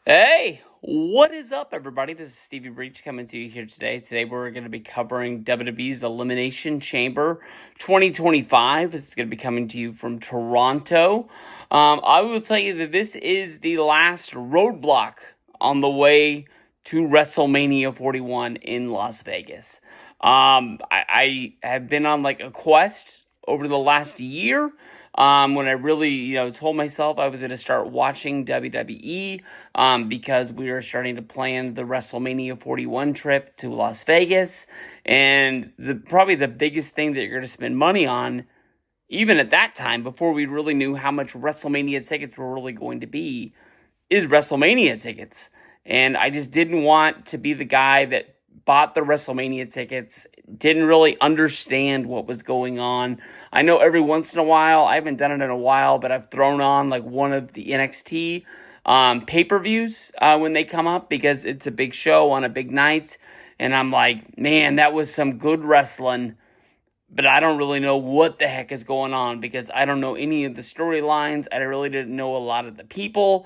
Hey, what is up, everybody? This is Stevie Breach coming to you here today. Today, we're going to be covering WWE's Elimination Chamber 2025. It's going to be coming to you from Toronto. I will tell you that this is the last roadblock on the way to WrestleMania 41 in Las Vegas. I have been on like a quest over the last year. When I really, told myself I was going to start watching WWE, because we were starting to plan the WrestleMania 41 trip to Las Vegas. And probably the biggest thing that you're going to spend money on, even at that time, before we really knew how much WrestleMania tickets were really going to be, is WrestleMania tickets. And I just didn't want to be the guy that bought the WrestleMania tickets, didn't really understand what was going on. I know every once in a while, I haven't done it in a while, but I've thrown on like one of the NXT pay-per-views when they come up, because it's a big show on a big night. And I'm like, man, that was some good wrestling, but I don't really know what the heck is going on, because I don't know any of the storylines. I really didn't know a lot of the people.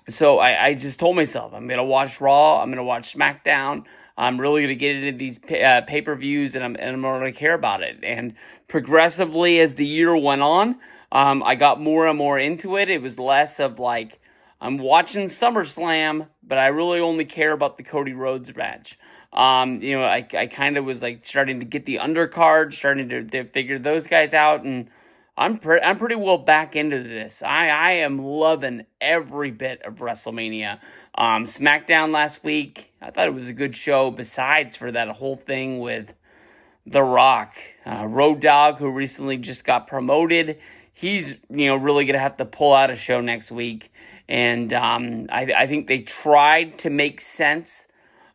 So I just told myself, I'm going to watch Raw, I'm going to watch SmackDown, I'm really going to get into these pay-per-views, and I'm going to care about it. And progressively, as the year went on, I got more and more into it. It was less of like, I'm watching SummerSlam, but I really only care about the Cody Rhodes match. I kind of was like starting to get the undercard, starting to figure those guys out, and I'm pretty well back into this. I am loving every bit of WrestleMania. SmackDown last week, I thought it was a good show, besides for that whole thing with The Rock. Road Dogg, who recently just got promoted, he's really going to have to pull out a show next week. And I think they tried to make sense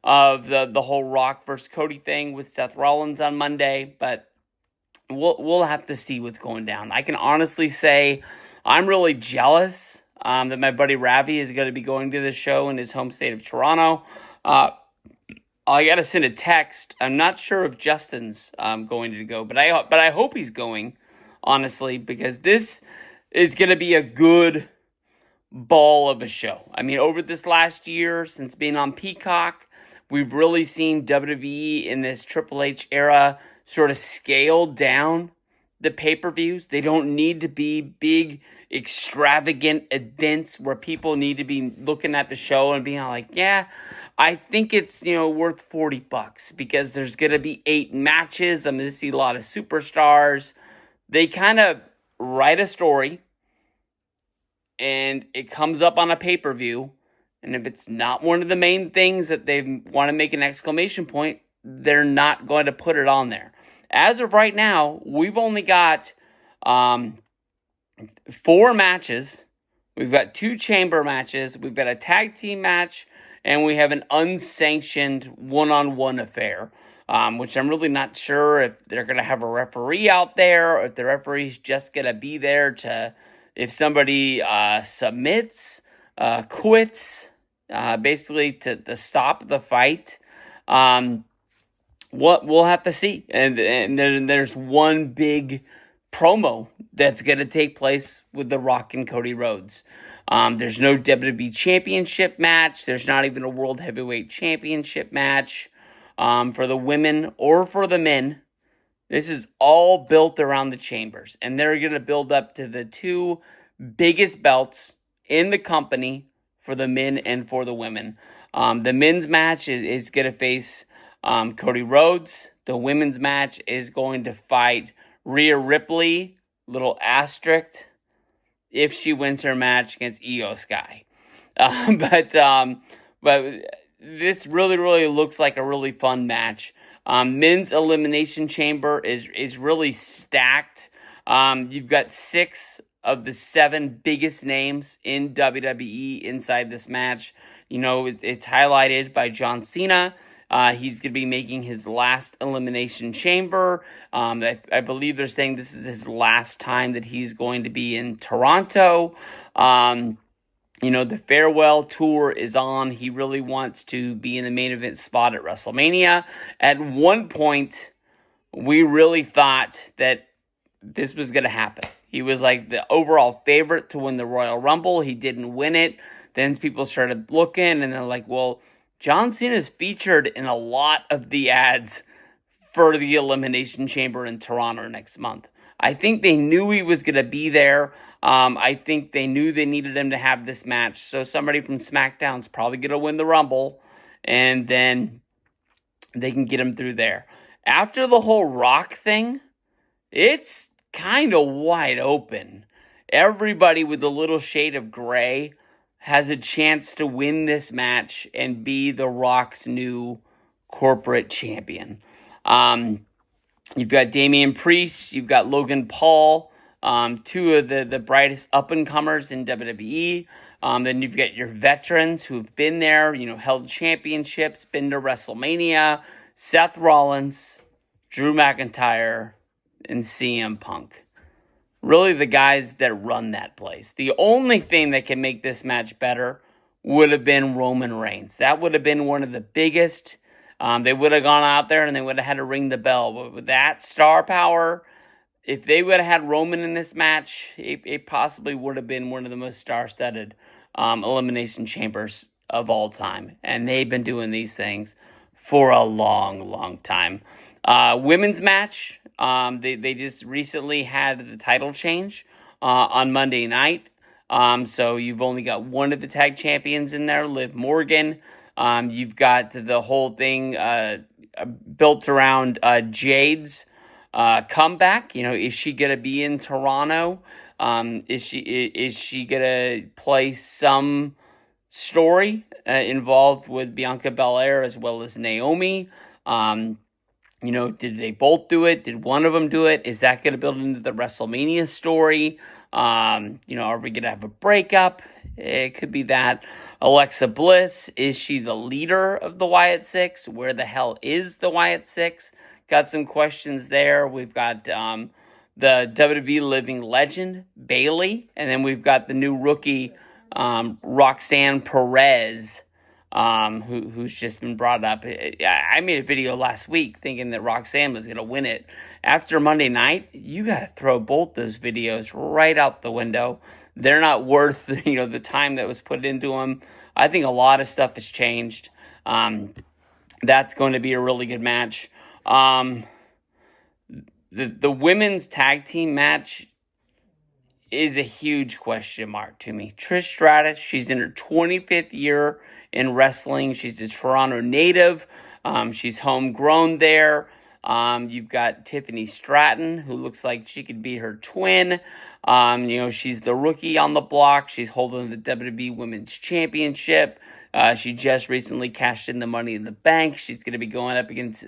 of the whole Rock versus Cody thing with Seth Rollins on Monday, but we'll have to see what's going down. I can honestly say I'm really jealous that my buddy Ravi is going to be going to the show in his home state of Toronto. I got to send a text. I'm not sure if Justin's going to go, but I hope he's going, honestly, because this is going to be a good ball of a show. I mean, over this last year, since being on Peacock, we've really seen WWE in this Triple H era sort of scale down the pay-per-views. They don't need to be big, extravagant events where people need to be looking at the show and being like, yeah, I think it's, worth $40, because there's going to be 8 matches. I'm going to see a lot of superstars. They kind of write a story, and it comes up on a pay-per-view, and if it's not one of the main things that they want to make an exclamation point, they're not going to put it on there. As of right now, we've only got 4 matches. We've got 2 chamber matches. We've got a tag team match, and we have an unsanctioned one-on-one affair, which I'm really not sure if they're going to have a referee out there, or if the referee's just going to be there to, if somebody submits, quits, basically to stop the fight. What we'll have to see. And then there's one big promo that's going to take place with The Rock and Cody Rhodes. There's no WWE Championship match. There's not even a World Heavyweight Championship match for the women or for the men. This is all built around the chambers, and they're going to build up to the 2 biggest belts in the company for the men and for the women. The men's match is going to face Cody Rhodes. The women's match is going to fight Rhea Ripley, little asterisk, if she wins her match against Io Sky. But this really looks like a really fun match. Men's Elimination Chamber is really stacked. You've got 6 of the 7 biggest names in WWE inside this match. It's highlighted by John Cena. He's going to be making his last Elimination Chamber. I believe they're saying this is his last time that he's going to be in Toronto. The farewell tour is on. He really wants to be in the main event spot at WrestleMania. At one point, we really thought that this was going to happen. He was like the overall favorite to win the Royal Rumble. He didn't win it. then people started looking, and they're like, well, John Cena's featured in a lot of the ads for the Elimination Chamber in Toronto next month. I think they knew he was going to be there. I think they knew they needed him to have this match. So somebody from SmackDown's probably going to win the Rumble, and then they can get him through there. After the whole Rock thing, it's kind of wide open. Everybody with a little shade of gray has a chance to win this match and be The Rock's new corporate champion. You've got Damian Priest, you've got Logan Paul, two of the brightest up-and-comers in WWE. Then you've got your veterans who've been there, held championships, been to WrestleMania, Seth Rollins, Drew McIntyre, and CM Punk. Really the guys that run that place. The only thing that can make this match better would have been Roman Reigns. That would have been one of the biggest. They would have gone out there and they would have had to ring the bell. But with that star power, if they would have had Roman in this match, it possibly would have been one of the most star-studded elimination chambers of all time. And they've been doing these things for a long, long time. Women's match, they just recently had the title change on Monday night. So you've only got one of the tag champions in there, Liv Morgan. You've got the whole thing built around Jade's comeback. Is she gonna be in Toronto? Is she gonna play some story involved with Bianca Belair as well as Naomi? Did they both do it? Did one of them do it? Is that gonna build into the WrestleMania story? Are we gonna have a breakup? It could be that. Alexa Bliss, is she the leader of the Wyatt Six? Where the hell is the Wyatt Six? Got some questions there. We've got the WWE living legend, Bayley. And then we've got the new rookie, Roxanne Perez, who's just been brought up. I made a video last week thinking that Roxanne was going to win it. After Monday night, you got to throw both those videos right out the window. They're not worth, the time that was put into them. I think a lot of stuff has changed. That's going to be a really good match. The women's tag team match is a huge question mark to me. Trish Stratus, she's in her 25th year in wrestling. She's a Toronto native. She's homegrown there. You've got Tiffany Stratton, who looks like she could be her twin. She's the rookie on the block. She's holding the WWE Women's Championship. She just recently cashed in the Money in the Bank. She's going to be going up against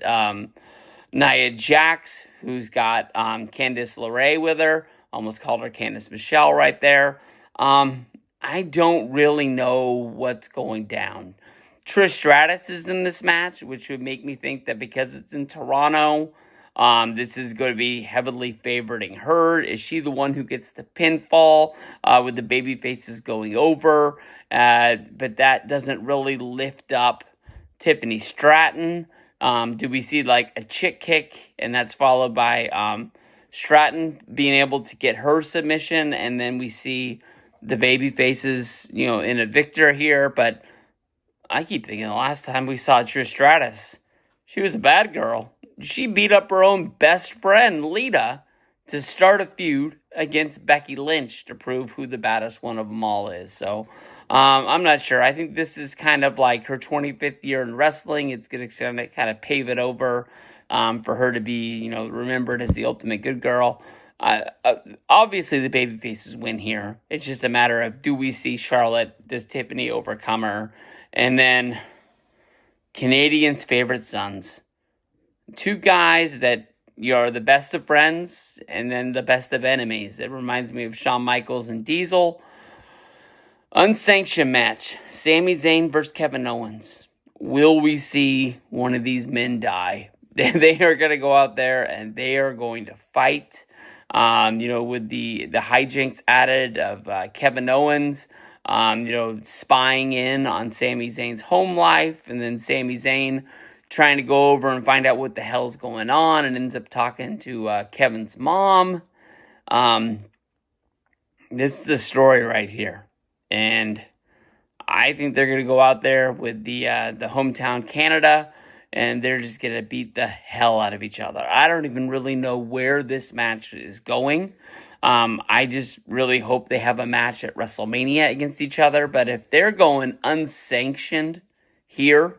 Nia Jax, who's got Candice LeRae with her. Almost called her Candice Michelle right there. I don't really know what's going down. Trish Stratus is in this match, which would make me think that because it's in Toronto, this is going to be heavily favoriting her. Is she the one who gets the pinfall with the baby faces going over? But that doesn't really lift up Tiffany Stratton. Do we see like a chick kick, and that's followed by Stratton being able to get her submission, and then we see the baby faces, in a victor here? But I keep thinking the last time we saw Trish Stratus, she was a bad girl. She beat up her own best friend, Lita, to start a feud against Becky Lynch to prove who the baddest one of them all is. So, I'm not sure. I think this is kind of like her 25th year in wrestling. It's going to kind of pave it over for her to be, remembered as the ultimate good girl. Obviously, the babyfaces win here. It's just a matter of, do we see Charlotte, does Tiffany overcome her? And then Canadians' favorite sons. Two guys that are the best of friends and then the best of enemies. It reminds me of Shawn Michaels and Diesel. Unsanctioned match. Sami Zayn versus Kevin Owens. Will we see one of these men die? They are going to go out there and they are going to fight. With the hijinks added of Kevin Owens, spying in on Sami Zayn's home life, and then Sami Zayn trying to go over and find out what the hell's going on, and ends up talking to Kevin's mom. This is the story right here. And I think they're going to go out there with the hometown Canada, and they're just going to beat the hell out of each other. I don't even really know where this match is going. I just really hope they have a match at WrestleMania against each other. But if they're going unsanctioned here,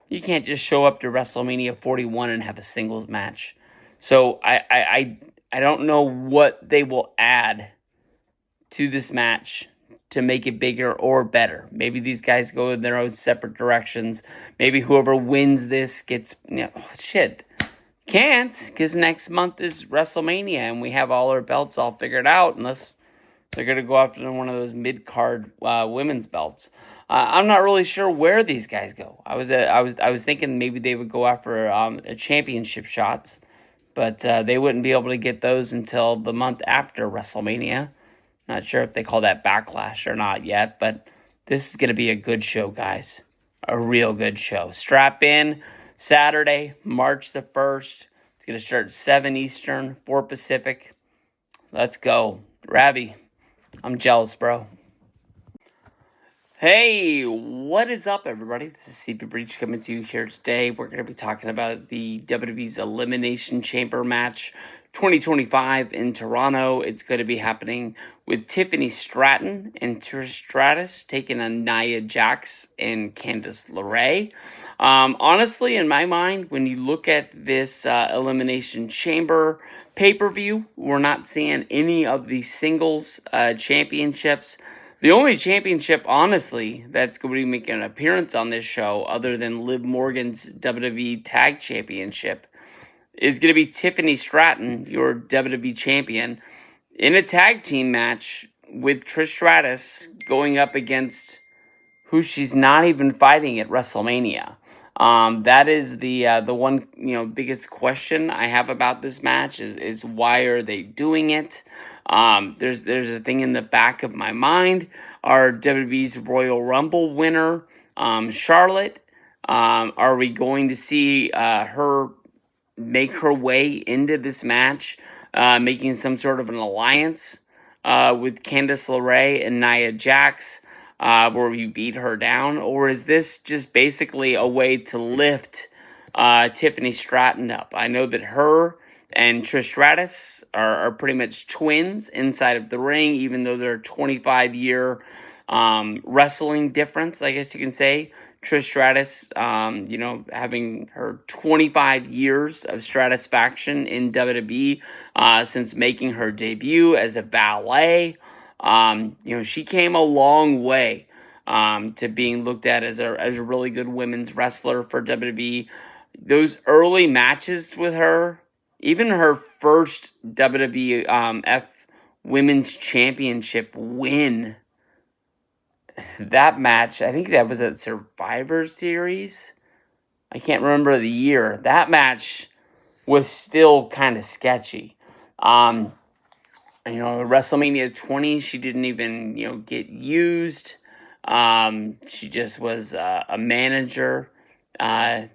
you can't just show up to WrestleMania 41 and have a singles match. So I don't know what they will add to this match to make it bigger or better. Maybe these guys go in their own separate directions. Maybe whoever wins this gets, can't, because next month is WrestleMania and we have all our belts all figured out, unless they're going to go after one of those mid-card women's belts. I'm not really sure where these guys go. I was thinking maybe they would go after a championship shots, but they wouldn't be able to get those until the month after WrestleMania. Not sure if they call that Backlash or not yet, but this is going to be a good show, guys. A real good show. Strap in. Saturday, March the 1st. It's going to start at 7 Eastern, 4 Pacific. Let's go. Ravi, I'm jealous, bro. Hey, what is up, everybody? This is Stevie Breach coming to you here today. We're going to be talking about the WWE's Elimination Chamber match 2025 in Toronto. It's going to be happening with Tiffany Stratton and Trish Stratus taking on Nia Jax and Candice LeRae. Honestly, in my mind, when you look at this Elimination Chamber pay-per-view, we're not seeing any of the singles championships. The only championship, honestly, that's going to be making an appearance on this show, other than Liv Morgan's WWE Tag Championship, is going to be Tiffany Stratton, your WWE champion, in a tag team match with Trish Stratus going up against who she's not even fighting at WrestleMania. That is the one biggest question I have about this match is why are they doing it? There's a thing in the back of my mind. Our WWE's Royal Rumble winner, Charlotte. Are we going to see her make her way into this match, making some sort of an alliance with Candice LeRae and Nia Jax, where we beat her down? Or is this just basically a way to lift Tiffany Stratton up? I know that her and Trish Stratus are pretty much twins inside of the ring, even though they're a 25-year wrestling difference, I guess you can say. Trish Stratus, having her 25 years of Stratusfaction in WWE since making her debut as a valet. She came a long way to being looked at as a really good women's wrestler for WWE. Those early matches with her, even her first WWF Women's Championship win, that match, I think that was at Survivor Series. I can't remember the year. That match was still kind of sketchy. WrestleMania 20, she didn't even, get used. She just was a manager. So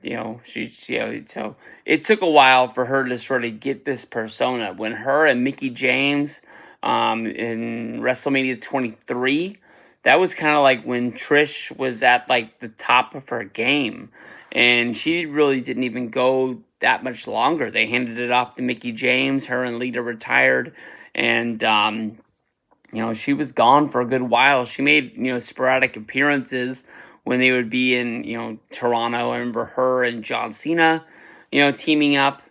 it took a while for her to sort of get this persona. When her and Mickie James in WrestleMania 23, that was kind of like when Trish was at like the top of her game, and she really didn't even go that much longer. They handed it off to Mickie James. Her and Lita retired, and she was gone for a good while. She made sporadic appearances when they would be in Toronto. I remember her and John Cena teaming up,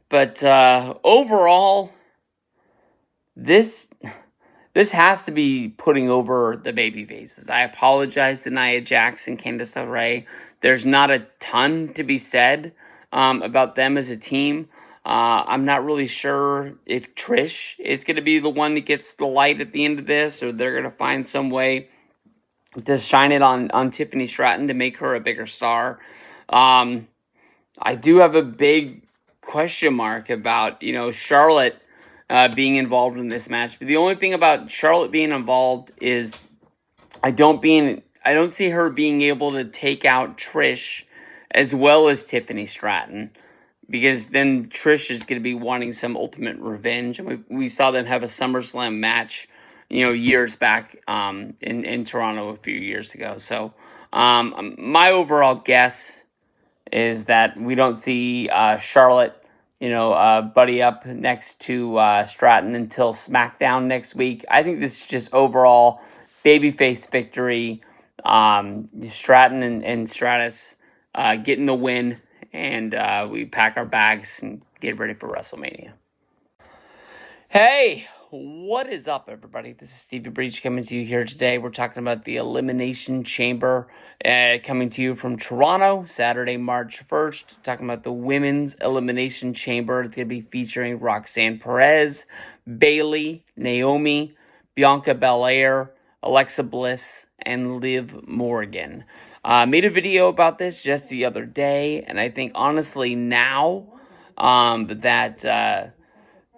but overall, This has to be putting over the baby faces. I apologize to Nia Jax and Candice LeRae. There's not a ton to be said about them as a team. I'm not really sure if Trish is going to be the one that gets the light at the end of this, or they're going to find some way to shine it on Tiffany Stratton to make her a bigger star. I do have a big question mark about, Charlotte being involved in this match. But the only thing about Charlotte being involved is I don't see her being able to take out Trish as well as Tiffany Stratton, because then Trish is going to be wanting some ultimate revenge. And we saw them have a SummerSlam match, years back in Toronto a few years ago. So my overall guess is that we don't see Charlotte, buddy up next to Stratton until SmackDown next week. I think this is just overall babyface victory. Stratton and Stratus getting the win, and we pack our bags and get ready for WrestleMania. Hey, what is up, everybody? This is Stevie Breach coming to you here today. We're talking about the Elimination Chamber coming to you from Toronto, Saturday, March 1st. Talking about the Women's Elimination Chamber. It's going to be featuring Roxanne Perez, Bayley, Naomi, Bianca Belair, Alexa Bliss, and Liv Morgan. Made a video about this just the other day, and I think honestly now that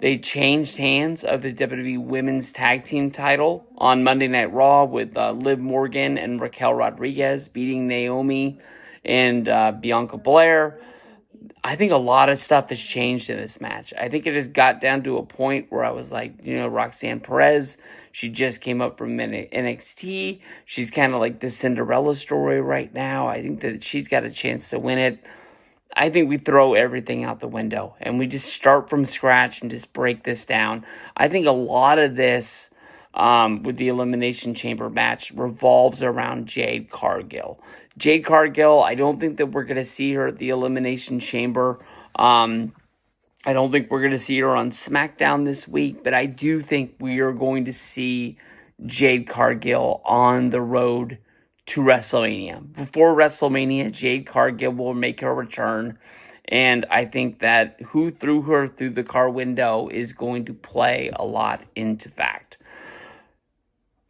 they changed hands of the WWE Women's Tag Team title on Monday Night Raw with Liv Morgan and Raquel Rodriguez beating Naomi and Bianca Belair. I think a lot of stuff has changed in this match. I think it has got down to a point where I was like, Roxanne Perez, she just came up from NXT. She's kind of like the Cinderella story right now. I think that she's got a chance to win it. I think we throw everything out the window and we just start from scratch and just break this down. I think a lot of this with the Elimination Chamber match revolves around Jade Cargill. Jade Cargill, I don't think that we're going to see her at the Elimination Chamber. I don't think we're going to see her on SmackDown this week, but I do think we are going to see Jade Cargill on the road to WrestleMania. Before WrestleMania, Jade Cargill will make her return, and I think that who threw her through the car window is going to play a lot into fact.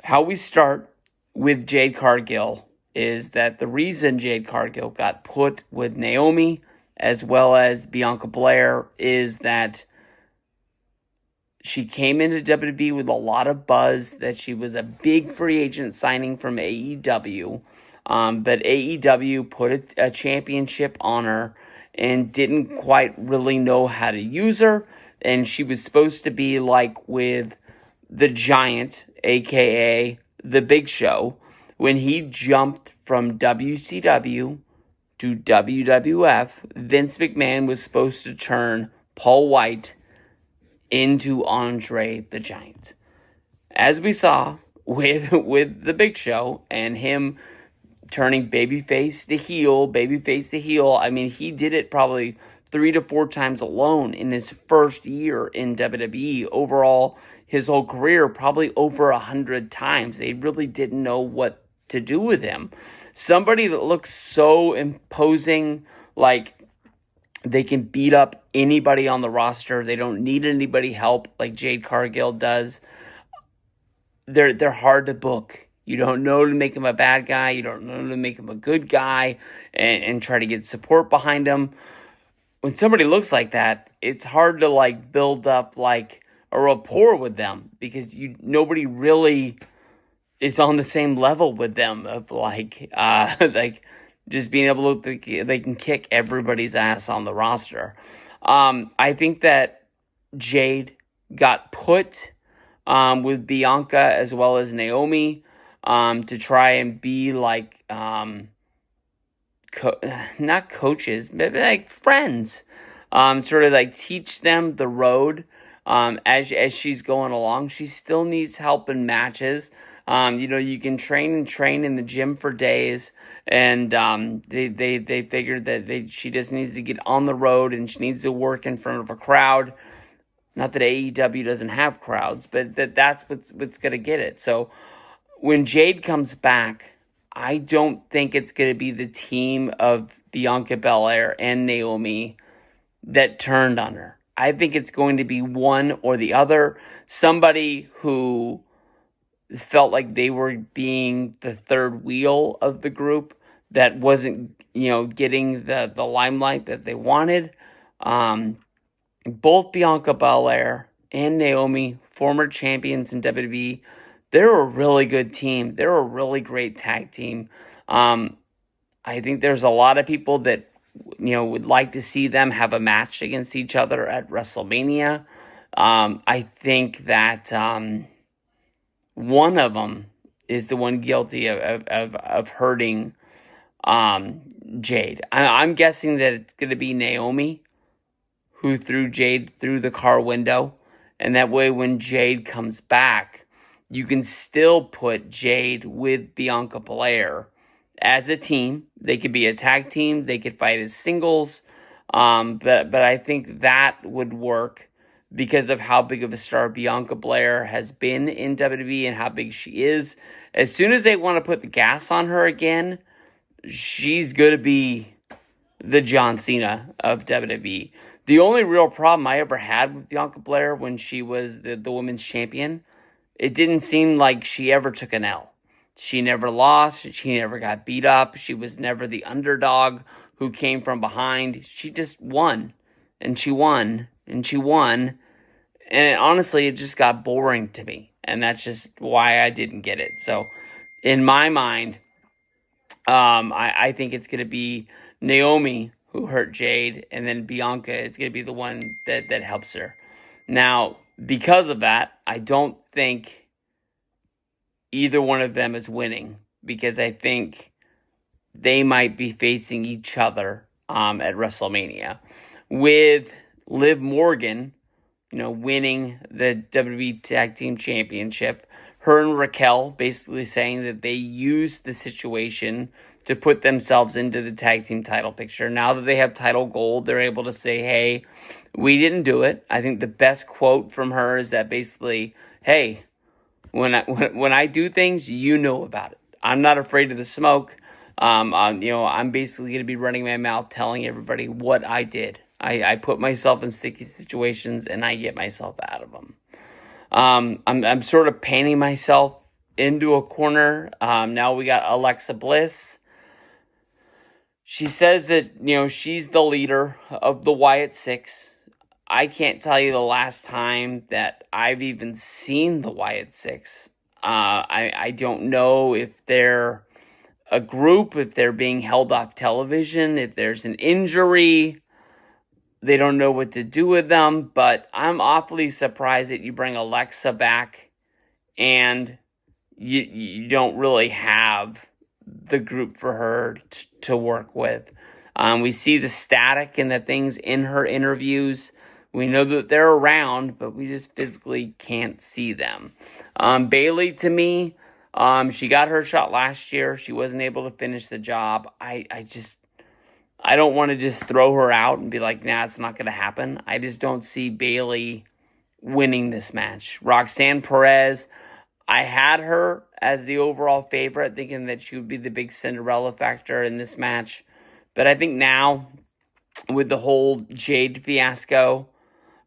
How we start with Jade Cargill is that the reason Jade Cargill got put with Naomi as well as Bianca Belair is that she came into WWE with a lot of buzz, that she was a big free agent signing from AEW, but AEW put a championship on her and didn't quite really know how to use her, and she was supposed to be like with the Giant, a.k.a. The Big Show, when he jumped from WCW to WWF. Vince McMahon was supposed to turn Paul White into Andre the Giant. As we saw with The Big Show and him turning babyface to heel. I mean, he did it probably 3 to 4 times alone in his first year in WWE. Overall, his whole career, probably over 100 times. They really didn't know what to do with him. Somebody that looks so imposing, like they can beat up anybody on the roster. They don't need anybody help like Jade Cargill does. They're hard to book. You don't know to make him a bad guy. You don't know to make him a good guy and try to get support behind him. When somebody looks like that, it's hard to like build up like a rapport with them because nobody really is on the same level with them of like just being able to, they can kick everybody's ass on the roster. I think that Jade got put with Bianca as well as Naomi to try and be like, not coaches, but like friends. Sort of like teach them the road as she's going along. She still needs help in matches. You can train in the gym for days, and they figured that she just needs to get on the road and she needs to work in front of a crowd. Not that AEW doesn't have crowds, but that's what's gonna get it. So when Jade comes back, I don't think it's gonna be the team of Bianca Belair and Naomi that turned on her. I think it's going to be one or the other. Somebody who felt like they were being the third wheel of the group that wasn't, getting the limelight that they wanted. Both Bianca Belair and Naomi, former champions in WWE, they're a really good team. They're a really great tag team. I think there's a lot of people that, would like to see them have a match against each other at WrestleMania. I think that one of them is the one guilty of hurting Jade. I'm guessing that it's going to be Naomi who threw Jade through the car window. And that way when Jade comes back, you can still put Jade with Bianca Belair as a team. They could be a tag team. They could fight as singles. But I think that would work because of how big of a star Bianca Belair has been in WWE and how big she is. As soon as they want to put the gas on her again, she's going to be the John Cena of WWE. The only real problem I ever had with Bianca Belair when she was the women's champion, it didn't seem like she ever took an L. She never lost. She never got beat up. She was never the underdog who came from behind. She just won. And she won. And she won. And honestly, it just got boring to me. And that's just why I didn't get it. So, in my mind, I think it's going to be Naomi who hurt Jade, and then Bianca is going to be the one that helps her. Now, because of that, I don't think either one of them is winning, because I think they might be facing each other at WrestleMania. With Liv Morgan, winning the WWE Tag Team Championship, her and Raquel basically saying that they used the situation to put themselves into the tag team title picture. Now that they have title gold, they're able to say, hey, we didn't do it. I think the best quote from her is that basically, hey, when I do things, you know about it. I'm not afraid of the smoke. I'm basically going to be running my mouth telling everybody what I did. I put myself in sticky situations and I get myself out of them. I'm sort of painting myself into a corner. Now we got Alexa Bliss. She says that, she's the leader of the Wyatt Six. I can't tell you the last time that I've even seen the Wyatt Six. I don't know if they're a group, if they're being held off television, if there's an injury. They don't know what to do with them, but I'm awfully surprised that you bring Alexa back and you don't really have the group for her to work with. We see the static and the things in her interviews. We know that they're around, but we just physically can't see them. Bayley, to me, she got her shot last year. She wasn't able to finish the job. I don't want to just throw her out and be like, nah, it's not going to happen. I just don't see Bayley winning this match. Roxanne Perez, I had her as the overall favorite, thinking that she would be the big Cinderella factor in this match. But I think now, with the whole Jade fiasco,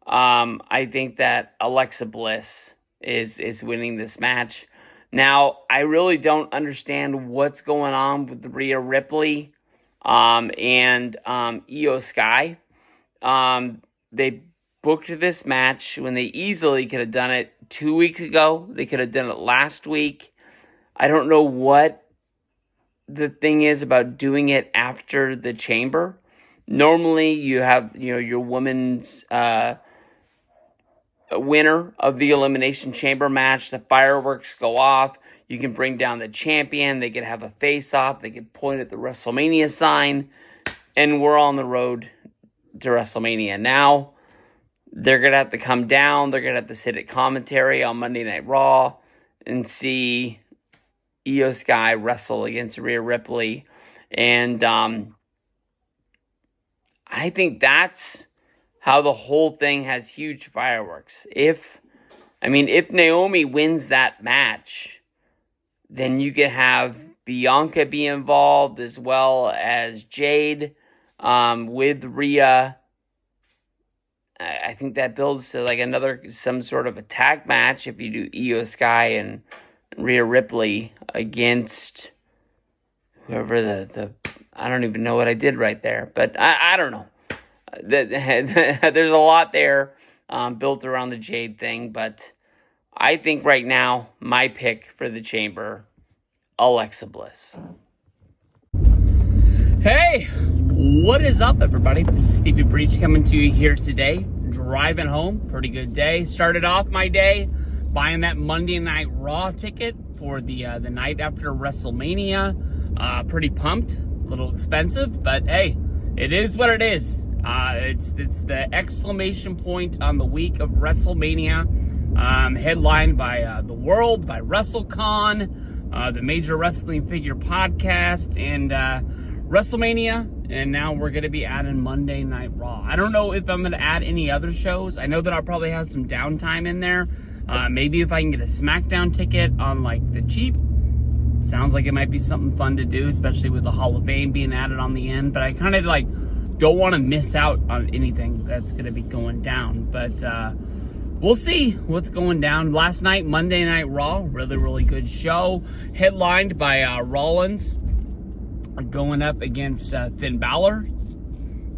I think that Alexa Bliss is winning this match. Now, I really don't understand what's going on with Rhea Ripley and Io Sky. They booked this match when they easily could have done it 2 weeks ago. They could have done it last week. I don't know what the thing is about doing it after the Chamber. Normally, you have your women's winner of the Elimination Chamber match. The fireworks go off. You can bring down the champion. They can have a face-off. They can point at the WrestleMania sign. And we're on the road to WrestleMania. Now, they're going to have to come down. They're going to have to sit at commentary on Monday Night Raw and see Io Sky wrestle against Rhea Ripley. And I think that's how the whole thing has huge fireworks. If Naomi wins that match, then you can have Bianca be involved as well as Jade with Rhea. I think that builds to like some sort of a tag match if you do Io Sky and Rhea Ripley against whoever the I don't even know what I did right there, but I don't know. There's a lot there built around the Jade thing, but I think right now my pick for the Chamber, Alexa Bliss. Hey, what is up, everybody? This is Stevie Breach coming to you here today, driving home. Pretty good day. Started off my day buying that Monday Night Raw ticket for the night after WrestleMania. Pretty pumped, a little expensive, but hey, it is what it is. It's the exclamation point on the week of WrestleMania, headlined by The World, by WrestleCon, the Major Wrestling Figure Podcast, and WrestleMania. And now we're going to be adding Monday Night Raw. I don't know if I'm going to add any other shows. I know that I'll probably have some downtime in there. Maybe if I can get a SmackDown ticket on like the cheap. Sounds like it might be something fun to do, especially with the Hall of Fame being added on the end. But I kind of like don't want to miss out on anything that's going to be going down. But we'll see what's going down. Last night, Monday Night Raw, really good show. Headlined by Rollins going up against Finn Balor.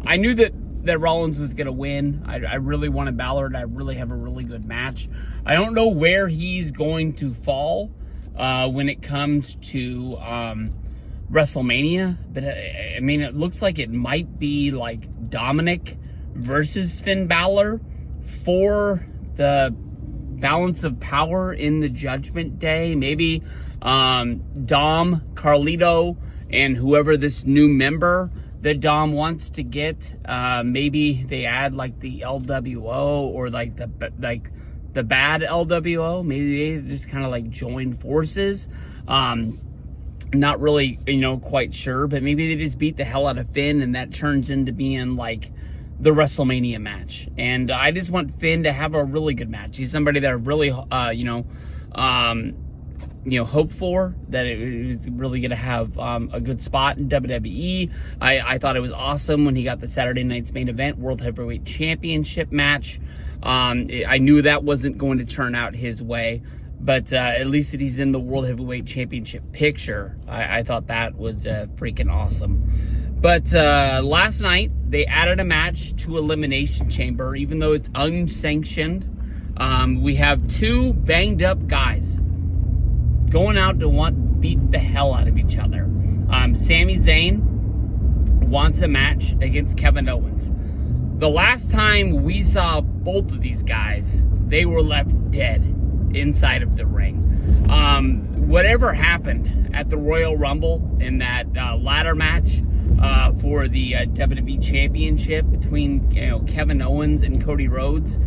I knew that Rollins was going to win. I really wanted Balor to really have a really good match. I don't know where he's going to fall when it comes to WrestleMania, but I mean, it looks like it might be like Dominic versus Finn Balor for the balance of power in the Judgment Day. Maybe Dom, Carlito, and whoever this new member that Dom wants to get, maybe they add like the LWO or like the bad LWO. Maybe they just kind of like join forces. Not really, quite sure, but maybe they just beat the hell out of Finn, and that turns into being like the WrestleMania match. And I just want Finn to have a really good match. He's somebody that I really, hope for, that it was really going to have a good spot in WWE. I thought it was awesome when he got the Saturday night's main event World Heavyweight Championship match. I knew that wasn't going to turn out his way, but at least that he's in the World Heavyweight Championship picture. I thought that was freaking awesome. But last night, they added a match to Elimination Chamber, even though it's unsanctioned. We have two banged up guys going out to beat the hell out of each other. Sami Zayn wants a match against Kevin Owens. The last time we saw both of these guys, they were left dead inside of the ring. Whatever happened at the Royal Rumble in that ladder match for the WWE Championship between Kevin Owens and Cody Rhodes,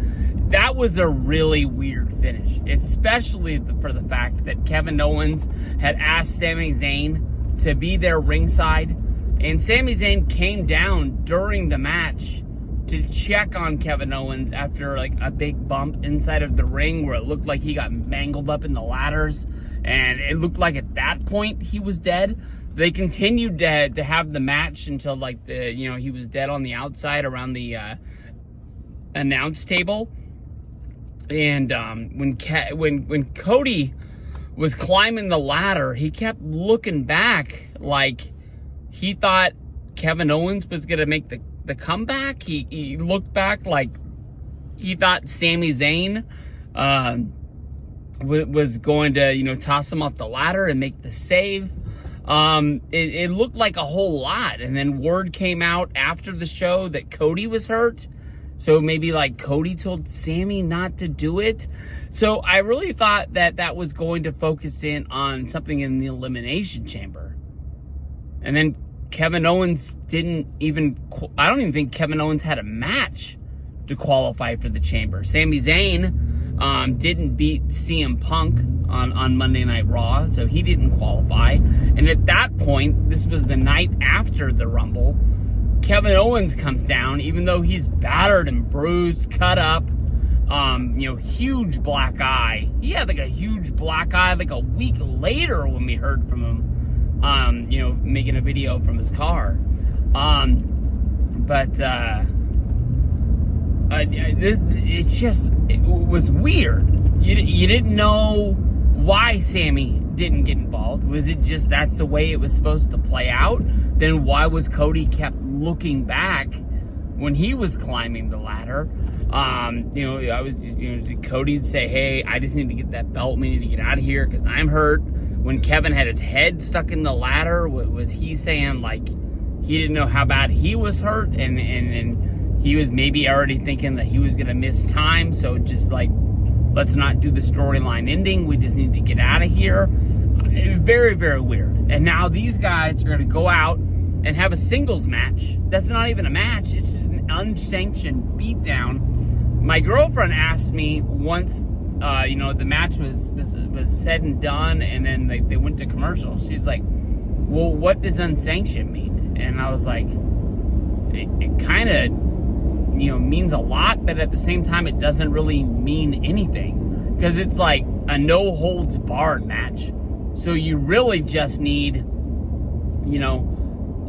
that was a really weird finish, especially for the fact that Kevin Owens had asked Sami Zayn to be there ringside, and Sami Zayn came down during the match to check on Kevin Owens after like a big bump inside of the ring where it looked like he got mangled up in the ladders, and it looked like at that point he was dead. They continued to have the match until like he was dead on the outside around the announce table. And when Cody was climbing the ladder, he kept looking back like he thought Kevin Owens was going to make the comeback. He looked back like he thought Sami Zayn was going to, toss him off the ladder and make the save. It looked like a whole lot. And then word came out after the show that Cody was hurt. So maybe like Cody told Sami not to do it. So I really thought that was going to focus in on something in the Elimination Chamber. And then Kevin Owens I don't even think Kevin Owens had a match to qualify for the Chamber. Sami Zayn didn't beat CM Punk on Monday Night Raw, so he didn't qualify. And at that point, this was the night after the Rumble, Kevin Owens comes down, even though he's battered and bruised, cut up, huge black eye. He had like a huge black eye like a week later when we heard from him, making a video from his car. It was weird. You didn't know why Sami didn't get involved. Was it just that's the way it was supposed to play out? Then why was Cody kept looking back when he was climbing the ladder? Cody'd say, hey, I just need to get that belt. We need to get out of here because I'm hurt. When Kevin had his head stuck in the ladder, was he saying like he didn't know how bad he was hurt and he was maybe already thinking that he was going to miss time, so just like Let's not do the storyline ending. We just need to get out of here. Very, very weird. And now these guys are going to go out and have a singles match. That's not even a match. It's just an unsanctioned beatdown. My girlfriend asked me once, the match was said and done, and then they went to commercial. She's like, well, what does unsanctioned mean? And I was like, it kind of, means a lot, but at the same time, it doesn't really mean anything. Because it's like a no-holds-barred match. So you really just need,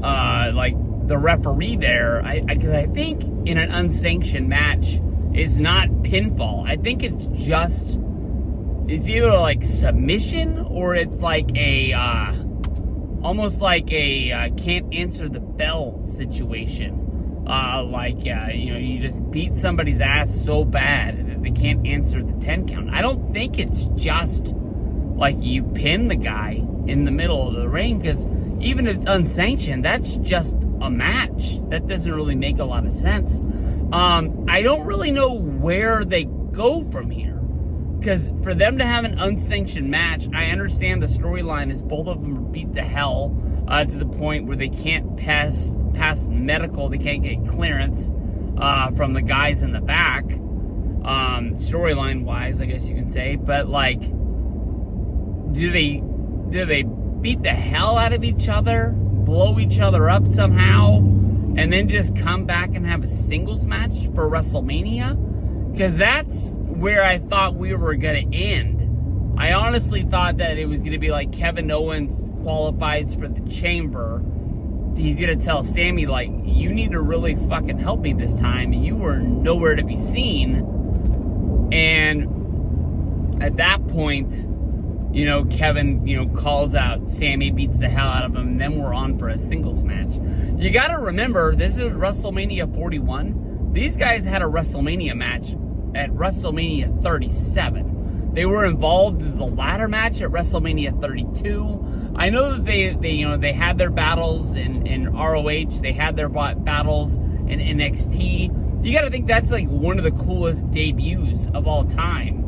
like the referee there. Because I think in an unsanctioned match, it's not pinfall. I think it's either like submission, or it's like a, almost like a can't answer the bell situation. You just beat somebody's ass so bad that they can't answer the 10 count. I don't think it's just like you pin the guy in the middle of the ring, because even if it's unsanctioned, that's just a match. That doesn't really make a lot of sense. I don't really know where they go from here, because for them to have an unsanctioned match, I understand the storyline is both of them are beat to hell to the point where they can't pass medical, they can't get clearance from the guys in the back, storyline wise, I guess you can say. But like, do they beat the hell out of each other, blow each other up somehow, and then just come back and have a singles match for WrestleMania? Because that's where I thought we were going to end. I honestly thought that it was going to be like Kevin Owens qualifies for the Chamber. He's going to tell Sammy, like, you need to really fucking help me this time. You were nowhere to be seen. And at that point, Kevin, calls out Sammy, beats the hell out of him, and then we're on for a singles match. You got to remember, this is WrestleMania 41. These guys had a WrestleMania match at WrestleMania 37. They were involved in the ladder match at WrestleMania 32. I know that they had their battles in ROH. They had their battles in NXT. You got to think that's like one of the coolest debuts of all time.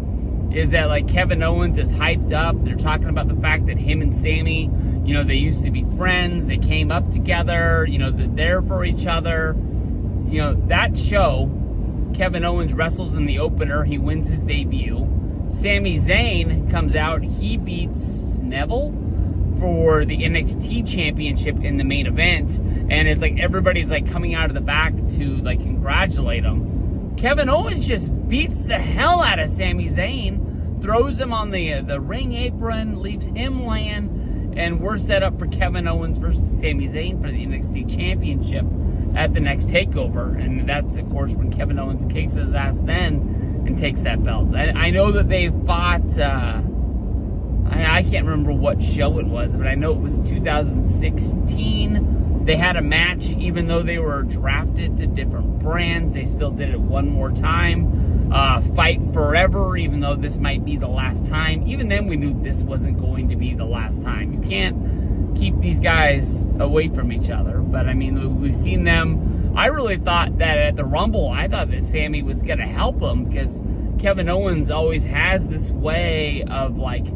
Is that like Kevin Owens is hyped up. They're talking about the fact that him and Sammy, they used to be friends. They came up together. They're there for each other. That show, Kevin Owens wrestles in the opener. He wins his debut. Sami Zayn comes out. He beats Neville for the NXT championship in the main event. And it's like everybody's like coming out of the back to like congratulate him. Kevin Owens just beats the hell out of Sami Zayn, throws him on the ring apron, leaves him land, and we're set up for Kevin Owens versus Sami Zayn for the NXT championship at the next takeover. And that's, of course, when Kevin Owens kicks his ass then and takes that belt. I know that they fought, I can't remember what show it was, but I know it was 2016. They had a match, even though they were drafted to different brands. They still did it one more time. Fight forever, even though this might be the last time. Even then, we knew this wasn't going to be the last time. You can't keep these guys away from each other. But, I mean, we've seen them. I really thought that at the Rumble, I thought that Sammy was going to help him, because Kevin Owens always has this way of, like,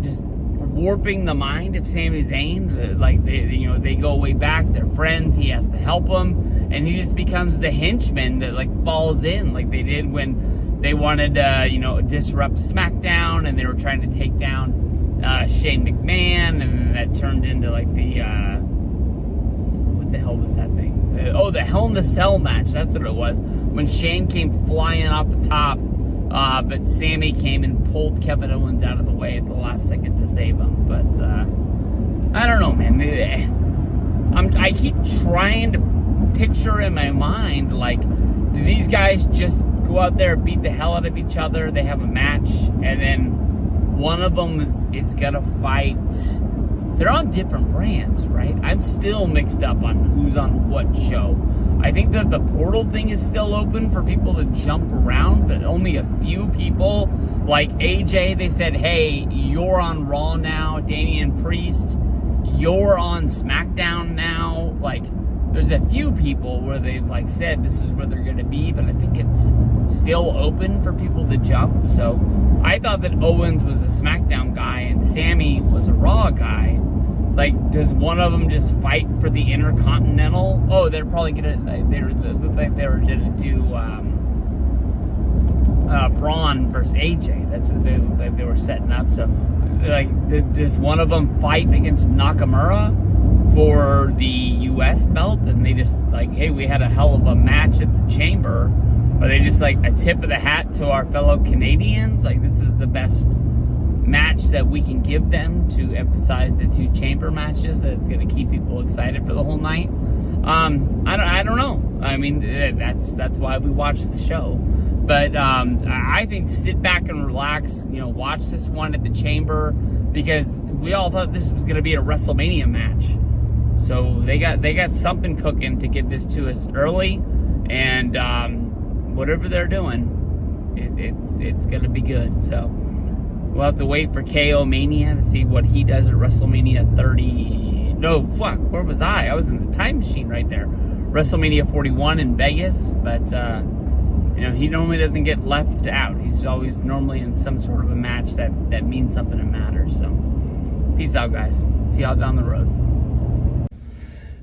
just warping the mind of Sami Zayn. Like, they go way back. They're friends. He has to help them. And he just becomes the henchman that, like, falls in, like they did when they wanted to, disrupt SmackDown, and they were trying to take down Shane McMahon, and that turned into, like, what the hell was that thing? The Hell in the Cell match. That's what it was. When Shane came flying off the top, but Sammy came and pulled Kevin Owens out of the way at the last second to save him. But I don't know, man. I keep trying to picture in my mind, like, do these guys just go out there, beat the hell out of each other, they have a match, and then one of them is gonna fight? They're on different brands, right? I'm still mixed up on who's on what show. I think that the portal thing is still open for people to jump around, but only a few people. Like AJ, they said, hey, you're on Raw now. Damian Priest, you're on SmackDown now. Like, there's a few people where they've like said this is where they're going to be, but I think it's still open for people to jump. So I thought that Owens was a SmackDown guy and Sammy was a Raw guy. Like, does one of them just fight for the Intercontinental? Oh, they're probably gonna. They looked like they were gonna do Braun versus AJ. That's what they were setting up. So, like, does one of them fight against Nakamura for the U.S. belt? And they just like, hey, we had a hell of a match at the Chamber. Are they just like a tip of the hat to our fellow Canadians? Like, this is the best match that we can give them to emphasize the two Chamber matches that's going to keep people excited for the whole night. I don't know. I mean, that's why we watch the show. But I think sit back and relax, watch this one at the Chamber, because we all thought this was going to be a WrestleMania match. So they got something cooking to get this to us early, and whatever they're doing, it's going to be good. So we'll have to wait for KO Mania to see what he does at WrestleMania 30. No, fuck, where was I? I was in the time machine right there. WrestleMania 41 in Vegas, but he normally doesn't get left out. He's always normally in some sort of a match that means something that matters. So peace out, guys. See y'all down the road.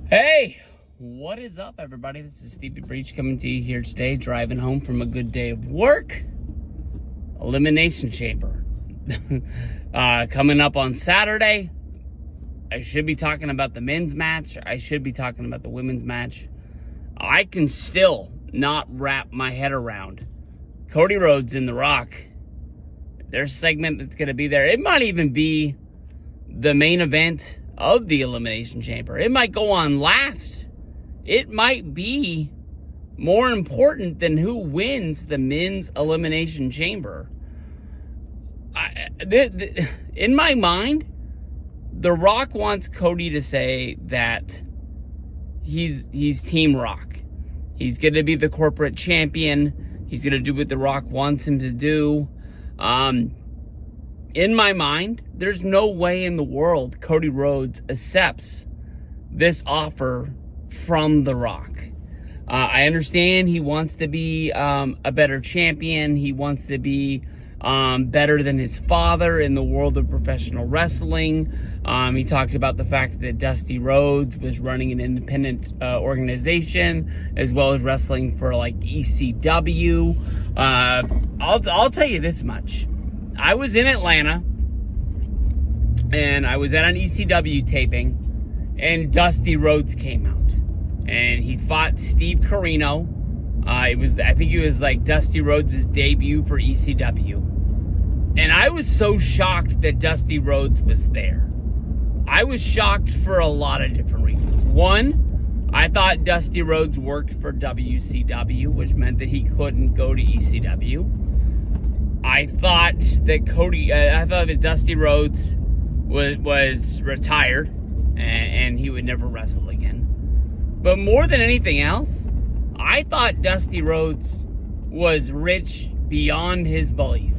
Hey, what is up, everybody? This is Stevie Breach coming to you here today, driving home from a good day of work. Elimination Chamber. Coming up on Saturday. I should be talking about the men's match. I should be talking about the women's match. I can still not wrap my head around Cody Rhodes and The Rock. There's a segment that's going to be there. It might even be the main event of the Elimination Chamber. It might go on last. It might be more important than who wins the men's Elimination Chamber. In my mind, The Rock wants Cody to say that he's Team Rock. He's going to be the corporate champion. He's going to do what The Rock wants him to do. In my mind, there's no way in the world Cody Rhodes accepts this offer from The Rock. I understand he wants to be a better champion. He wants to be better than his father in the world of professional wrestling. He talked about the fact that Dusty Rhodes was running an independent organization as well as wrestling for like ECW. I'll tell you this much. I was in Atlanta and I was at an ECW taping and Dusty Rhodes came out and he fought Steve Corino. I think it was like Dusty Rhodes' debut for ECW. And I was so shocked that Dusty Rhodes was there. I was shocked for a lot of different reasons. One, I thought Dusty Rhodes worked for WCW, which meant that he couldn't go to ECW. I thought that Dusty Rhodes was retired and he would never wrestle again. But more than anything else, I thought Dusty Rhodes was rich beyond his belief.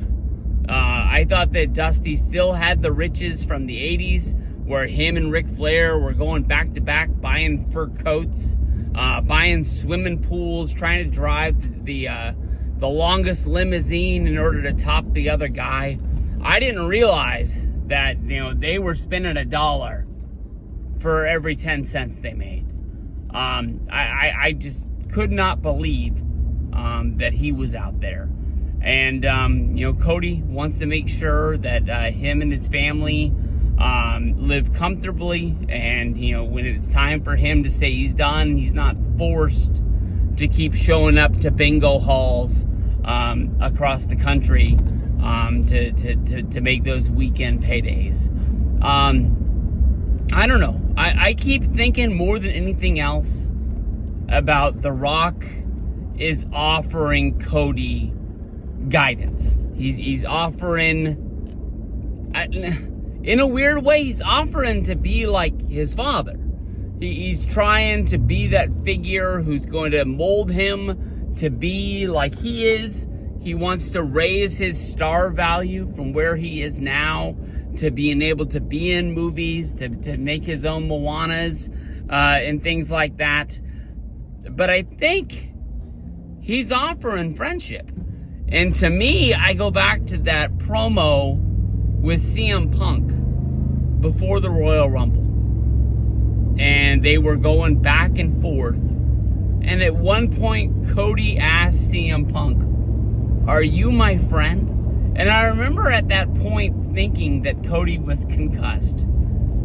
I thought that Dusty still had the riches from the 80s where him and Ric Flair were going back to back, buying fur coats, buying swimming pools, trying to drive the longest limousine in order to top the other guy. I didn't realize that, they were spending $1 for every 10 cents they made. I just could not believe that he was out there. And, Cody wants to make sure that him and his family live comfortably. And, when it's time for him to say he's done, he's not forced to keep showing up to bingo halls across the country to make those weekend paydays. I don't know. I keep thinking more than anything else about The Rock is offering Cody guidance. He's offering, in a weird way, he's offering to be like his father. He's trying to be that figure who's going to mold him to be like he is. He wants to raise his star value from where he is now to being able to be in movies, to make his own Moanas. and things like that. But I think he's offering friendship. And to me, I go back to that promo with CM Punk before the Royal Rumble. And they were going back and forth. And at one point, Cody asked CM Punk, "Are you my friend?" And I remember at that point thinking that Cody was concussed.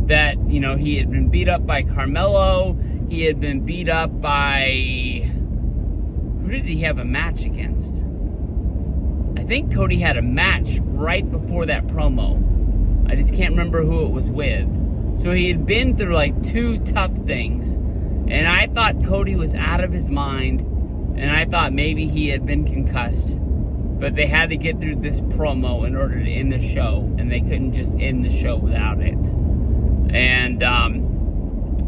That, you know, he had been beat up by Carmelo. He had been beat up by... Who did he have a match against? I think Cody had a match right before that promo. I just can't remember who it was with. So he had been through like 2 tough things. And I thought Cody was out of his mind. And I thought maybe he had been concussed. But they had to get through this promo in order to end the show. And they couldn't just end the show without it. And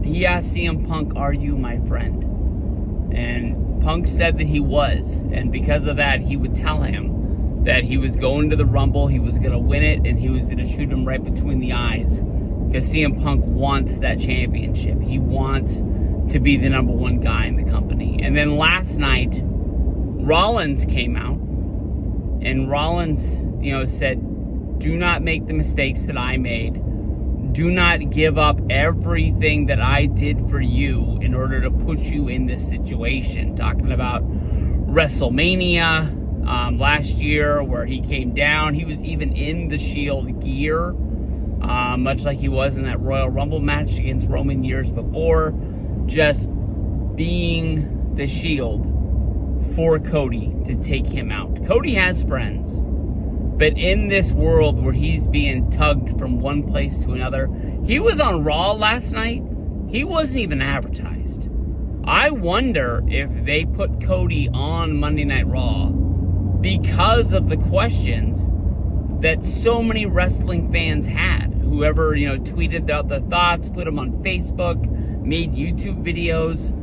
he asked CM Punk, "Are you my friend?" And Punk said that he was. And because of that, he would tell him that he was going to the Rumble, he was going to win it, and he was going to shoot him right between the eyes. Because CM Punk wants that championship. He wants to be the number 1 guy in the company. And then last night, Rollins came out. And Rollins, you know, said, "Do not make the mistakes that I made. Do not give up everything that I did for you in order to push you in this situation." Talking about WrestleMania last year where he came down. He was even in the Shield gear, much like he was in that Royal Rumble match against Roman years before. Just being the Shield for Cody to take him out. Cody has friends. But in this world where he's being tugged from one place to another, he was on Raw last night. He wasn't even advertised. I wonder if they put Cody on Monday Night Raw because of the questions that so many wrestling fans had. Whoever, you know, tweeted out their thoughts, put them on Facebook, made YouTube videos.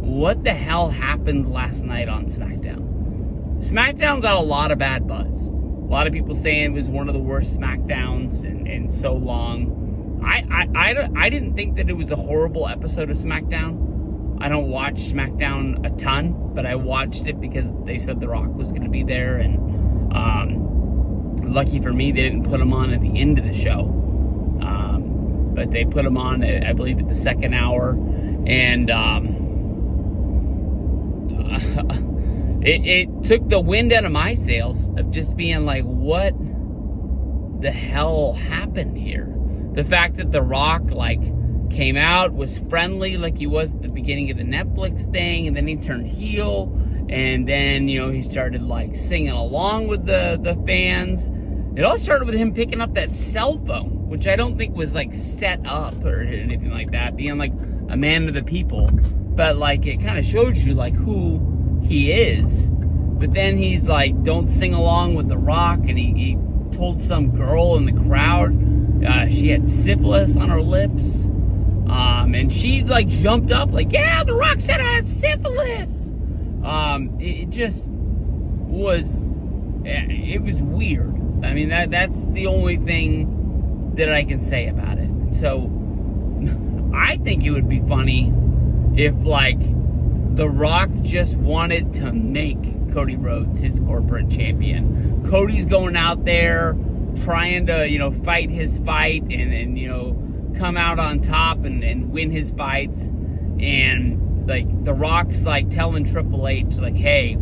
What the hell happened last night on SmackDown? SmackDown got a lot of bad buzz. A lot of people saying it was one of the worst SmackDowns in so long. I didn't think that it was a horrible episode of SmackDown. I don't watch SmackDown a ton, but I watched it because they said The Rock was going to be there. And lucky for me, they didn't put him on at the end of the show. But they put him on, I believe, at the second hour. And it took the wind out of my sails of just being like, what the hell happened here? The fact that The Rock, like, came out, was friendly like he was at the beginning of the Netflix thing, and then he turned heel, and then, you know, he started, like, singing along with the fans. It all started with him picking up that cell phone, which I don't think was, like, set up or anything like that, being, like, a man of the people. But, like, it kind of showed you, like, who he is. But then he's like, don't sing along with The Rock, and he told some girl in the crowd she had syphilis on her lips, and she like jumped up like, "Yeah, The Rock said I had syphilis." It just was, it was weird. I mean, that's the only thing that I can say about it. So I think it would be funny if, like, The Rock just wanted to make Cody Rhodes his corporate champion. Cody's going out there trying to, you know, fight his fight and you know, come out on top and win his fights. And, like, The Rock's, like, telling Triple H, like, "Hey,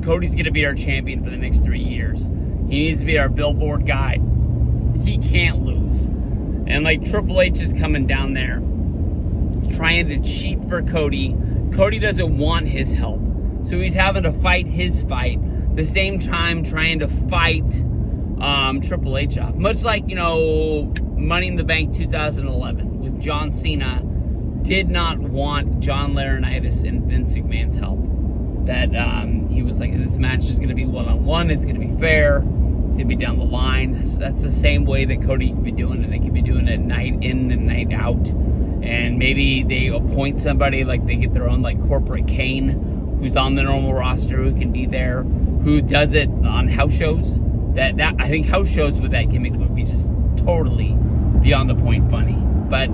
Cody's going to be our champion for the next 3 years. He needs to be our billboard guy. He can't lose." And, like, Triple H is coming down there trying to cheat for Cody. Cody doesn't want his help. So he's having to fight his fight, the same time trying to fight Triple H off. Much like, you know, Money in the Bank 2011 with John Cena did not want John Laurinaitis and Vince McMahon's help. That he was like, this match is going to be one-on-one, it's going to be fair, it's going to be down the line. That's the same way that Cody could be doing it. They could be doing it night in and night out. And maybe they appoint somebody, like they get their own, like, corporate Kane, who's on the normal roster, who can be there, who does it on house shows. That I think house shows with that gimmick would be just totally beyond the point funny. But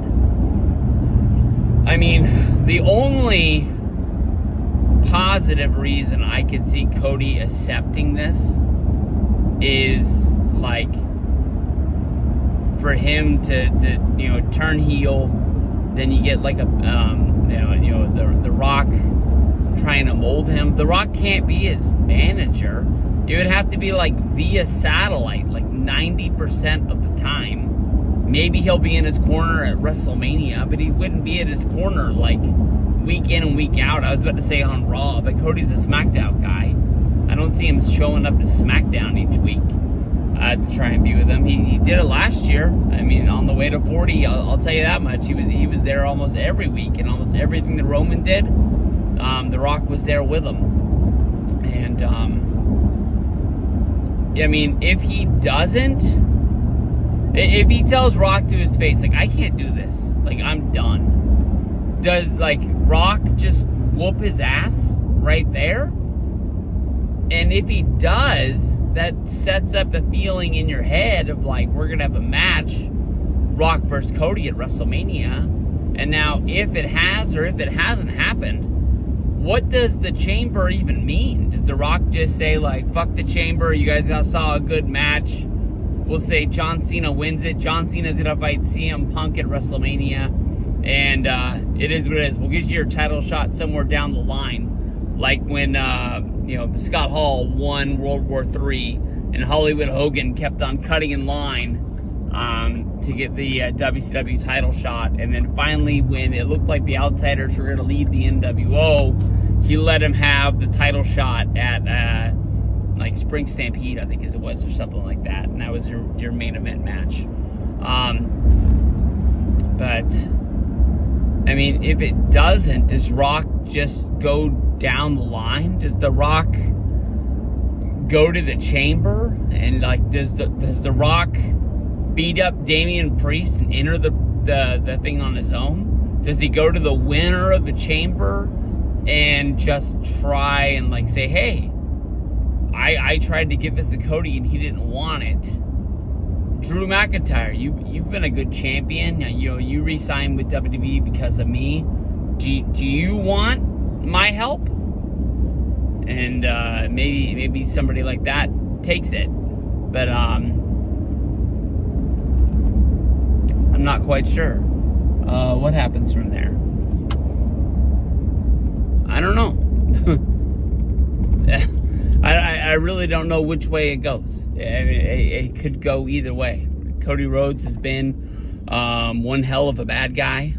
I mean, the only positive reason I could see Cody accepting this is like for him to turn heel. Then you get like a the Rock trying to mold him. The Rock can't be his manager. It would have to be like via satellite, like 90% of the time. Maybe he'll be in his corner at WrestleMania, but he wouldn't be at his corner like week in and week out. I was about to say on Raw, but Cody's a SmackDown guy. I don't see him showing up to SmackDown each week to try and be with him. He did it last year. I mean, on the way to 40, I'll tell you that much. He was there almost every week, and almost everything that Roman did, The Rock was there with him. And I mean, if he doesn't, if he tells Rock to his face, like, I can't do this, like, I'm done, does, like, Rock just whoop his ass right there? And if he does, that sets up a feeling in your head of, like, we're going to have a match, Rock versus Cody at WrestleMania. And now, if it has or if it hasn't happened, what does the Chamber even mean? Does The Rock just say, like, fuck the Chamber, you guys saw a good match, we'll say John Cena wins it, John Cena's going to fight CM Punk at WrestleMania, and it is what it is. We'll get you your title shot somewhere down the line, like when Scott Hall won World War III, and Hollywood Hogan kept on cutting in line to get the WCW title shot, and then finally, when it looked like the Outsiders were going to lead the NWO, he let him have the title shot at like Spring Stampede, I think it was, or something like that, and that was your main event match. But I mean, if it doesn't, does Rock just go down the line? Does The Rock go to the Chamber? And, like, does the Rock beat up Damian Priest and enter the thing on his own? Does he go to the winner of the Chamber and just try and, like, say, hey, I tried to give this to Cody and he didn't want it. Drew McIntyre, you've been a good champion. You re-signed with WWE because of me. Do you want my help? And maybe somebody like that takes it. But I'm not quite sure. What happens from there? I don't know. I really don't know which way it goes. It could go either way. Cody Rhodes has been one hell of a bad guy,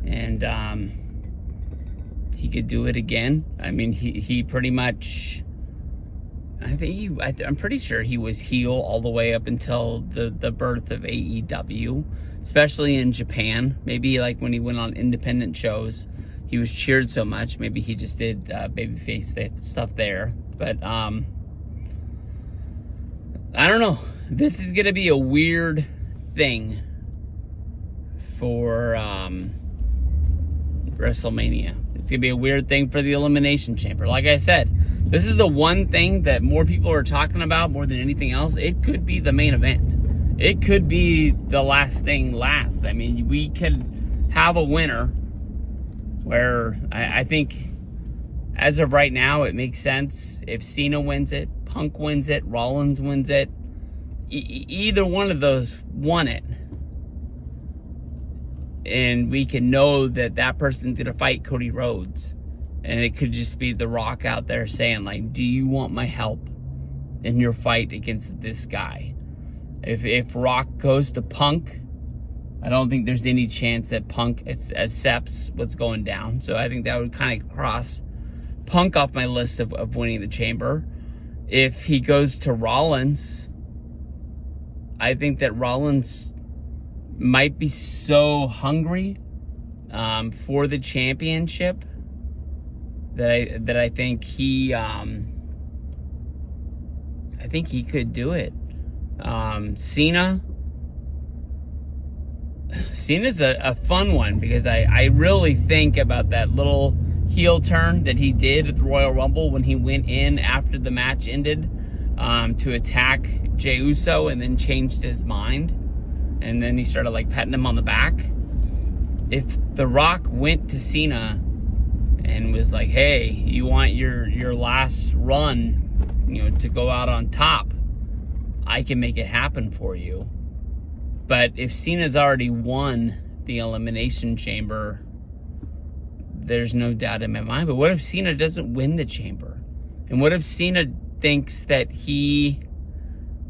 and he could do it again. I mean, he pretty much, I'm pretty sure he was heel all the way up until the birth of AEW, especially in Japan. Maybe like when he went on independent shows, he was cheered so much. Maybe he just did babyface stuff there. But I don't know. This is going to be a weird thing for WrestleMania. It's going to be a weird thing for the Elimination Chamber. Like I said, this is the one thing that more people are talking about more than anything else. It could be the main event. It could be the last thing last. I mean, we could have a winner where I think as of right now, it makes sense if Cena wins it, Punk wins it, Rollins wins it. Either one of those won it. And we can know that that person's going to fight Cody Rhodes. And it could just be The Rock out there saying, like, do you want my help in your fight against this guy? If Rock goes to Punk, I don't think there's any chance that Punk accepts what's going down. So I think that would kind of cross Punk off my list of winning the Chamber. If he goes to Rollins, I think that Rollins might be so hungry for the championship that I think he could do it. Cena's a fun one because I really think about that little heel turn that he did at the Royal Rumble when he went in after the match ended to attack Jey Uso and then changed his mind. And then he started like patting him on the back. if The Rock went to Cena and was like, hey, you want your last run, to go out on top, I can make it happen for you. But if Cena's already won the Elimination Chamber, there's no doubt in my mind. But what if Cena doesn't win the Chamber? And what if Cena thinks that he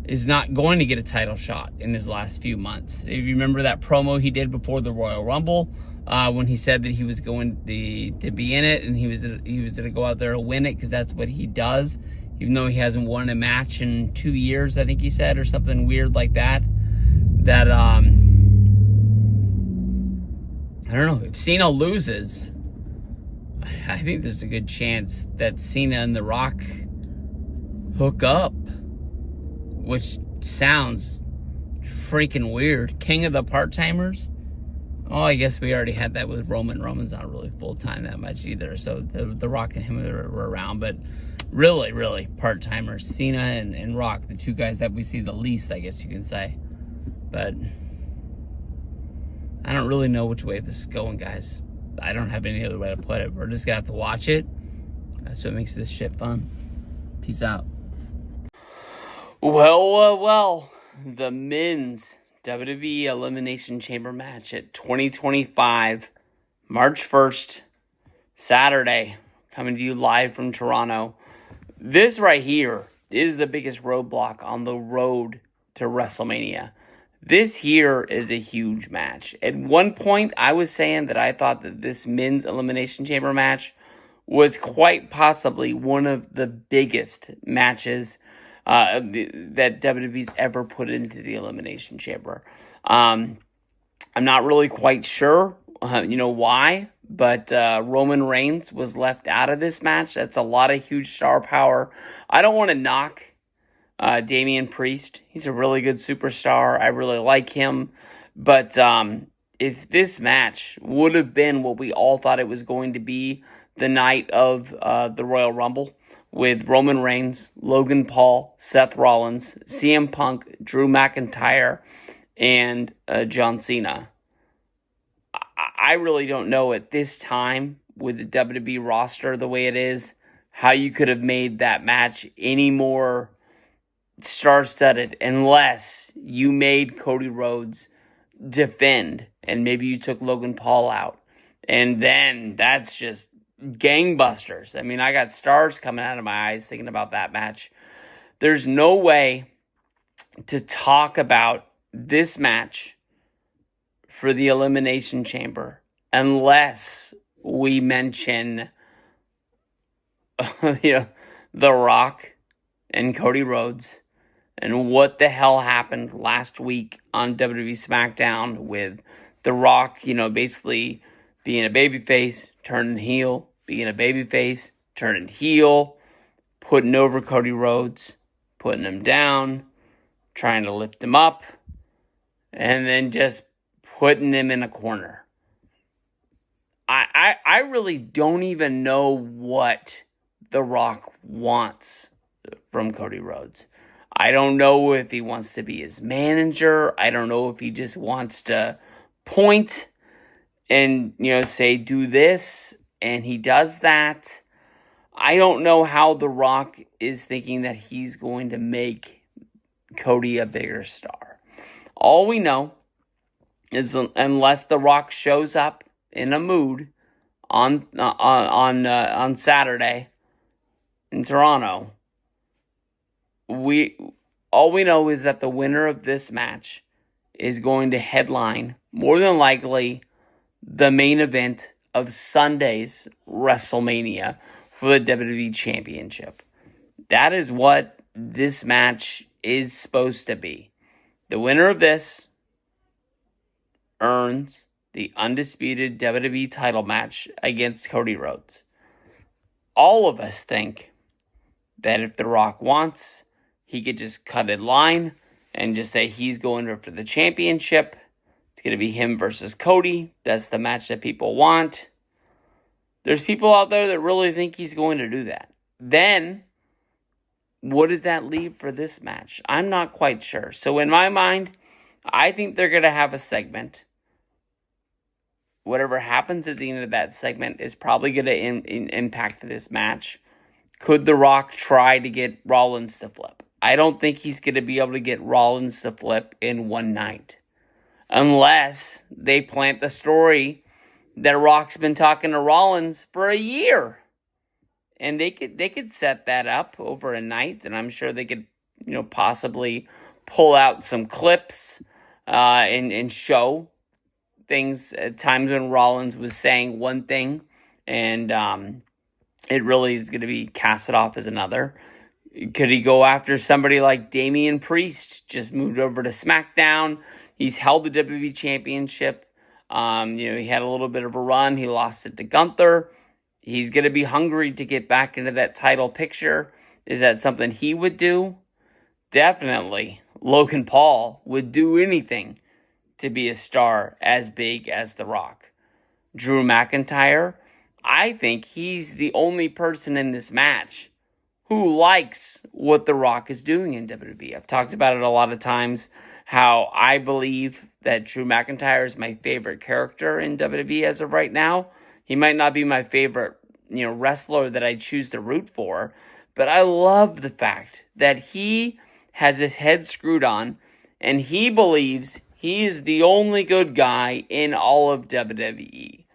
is not going to get a title shot in his last few months? If you remember that promo he did before the Royal Rumble, when he said that he was going to be in it and he was going to go out there and win it because that's what he does, even though he hasn't won a match in 2 years, I think he said, or something weird like that. That I don't know, if Cena loses, I think there's a good chance that Cena and The Rock hook up, which sounds freaking weird. King of the part-timers? Oh, I guess we already had that with Roman. Roman's not really full-time that much either, so the Rock and him are around. But really, part-timers. Cena and Rock, the two guys that we see the least, I guess you can say. But I don't really know which way this is going, guys. I don't have any other way to put it. We're just going to have to watch it. That's what makes this shit fun. Peace out. Well. The men's WWE Elimination Chamber match at 2025, March 1st, Saturday, coming to you live from Toronto. This right here is the biggest roadblock on the road to WrestleMania. This here is a huge match. At one point, I was saying that I thought that this men's Elimination Chamber match was quite possibly one of the biggest matches that WWE's ever put into the Elimination Chamber. I'm not really quite sure, why, but Roman Reigns was left out of this match. That's a lot of huge star power. I don't want to knock Damian Priest. He's a really good superstar. I really like him. But if this match would have been what we all thought it was going to be the night of the Royal Rumble, with Roman Reigns, Logan Paul, Seth Rollins, CM Punk, Drew McIntyre, and John Cena, I really don't know at this time, with the WWE roster the way it is, how you could have made that match any more star-studded unless you made Cody Rhodes defend and maybe you took Logan Paul out. And then that's just gangbusters. I mean, I got stars coming out of my eyes thinking about that match. There's no way to talk about this match for the Elimination Chamber unless we mention The Rock and Cody Rhodes and what the hell happened last week on WWE SmackDown with The Rock, basically being a babyface, turning heel, being a babyface, turning heel, putting over Cody Rhodes, putting him down, trying to lift him up, and then just putting him in a corner. I really don't even know what The Rock wants from Cody Rhodes. I don't know if he wants to be his manager. I don't know if he just wants to point and, say, do this, and he does that. I don't know how The Rock is thinking that he's going to make Cody a bigger star. All we know is unless The Rock shows up in a mood on Saturday in Toronto, all we know is that the winner of this match is going to headline, more than likely, the main event of Sunday's WrestleMania for the WWE Championship. That is what this match is supposed to be. The winner of this earns the undisputed WWE title match against Cody Rhodes. All of us think that if The Rock wants, he could just cut in line and just say he's going for the championship. It's going to be him versus Cody. That's the match that people want. There's people out there that really think he's going to do that. Then, what does that leave for this match? I'm not quite sure. So in my mind, I think they're going to have a segment whatever happens at the end of that segment is probably going to impact this match. Could The Rock try to get Rollins to flip? I don't think he's going to be able to get Rollins to flip in one night. Unless they plant the story that Rock's been talking to Rollins for a year. And they could set that up over a night, and I'm sure they could, possibly pull out some clips and show things at times when Rollins was saying one thing, and it really is going to be casted off as another. Could he go after somebody like Damian Priest? Just moved over to SmackDown. He's held the WWE Championship. He had a little bit of a run. He lost it to Gunther. He's going to be hungry to get back into that title picture. Is that something he would do? Definitely. Logan Paul would do anything to be a star as big as The Rock. Drew McIntyre, I think he's the only person in this match who likes what The Rock is doing in WWE. I've talked about it a lot of times, how I believe that Drew McIntyre is my favorite character in WWE as of right now. He might not be my favorite, wrestler that I choose to root for, but I love the fact that he has his head screwed on and he believes he is the only good guy in all of WWE.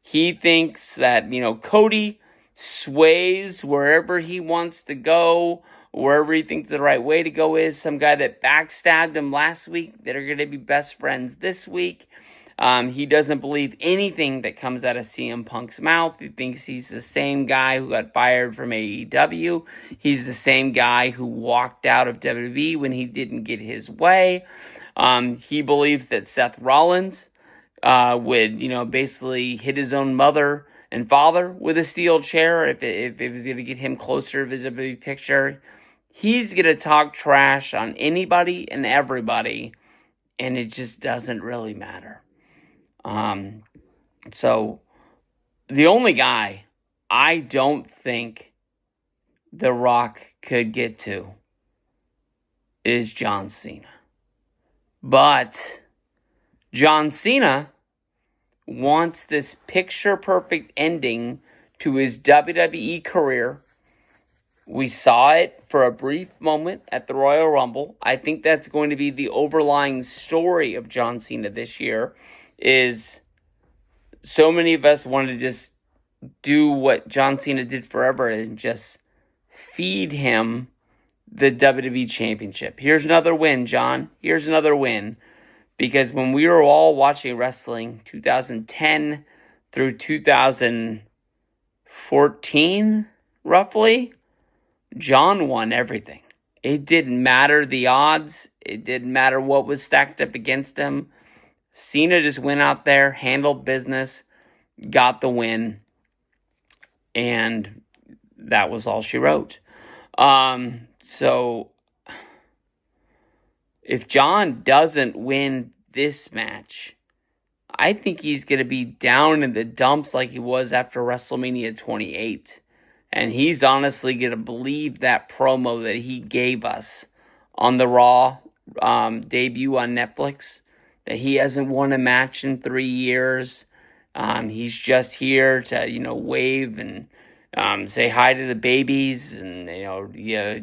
He thinks that, Cody sways wherever he wants to go, wherever he thinks the right way to go is. Some guy that backstabbed him last week that are going to be best friends this week. He doesn't believe anything that comes out of CM Punk's mouth. He thinks he's the same guy who got fired from AEW. He's the same guy who walked out of WWE when he didn't get his way. He believes that Seth Rollins would, basically hit his own mother and father with a steel chair if it was going to get him closer to the WWE picture. He's going to talk trash on anybody and everybody, and it just doesn't really matter. So the only guy I don't think The Rock could get to is John Cena. But John Cena wants this picture-perfect ending to his WWE career. We saw it for a brief moment at the Royal Rumble. I think that's going to be the overlying story of John Cena this year, is so many of us want to just do what John Cena did forever and just feed him the WWE Championship. Here's another win, John. Here's another win. Because when we were all watching wrestling 2010 through 2014, roughly, John won everything. It didn't matter the odds. It didn't matter what was stacked up against him. Cena just went out there, handled business, got the win, and that was all she wrote. So if John doesn't win this match, I think he's going to be down in the dumps like he was after WrestleMania 28. And he's honestly going to believe that promo that he gave us on the Raw debut on Netflix, that he hasn't won a match in 3 years. He's just here to, wave and say hi to the babies and,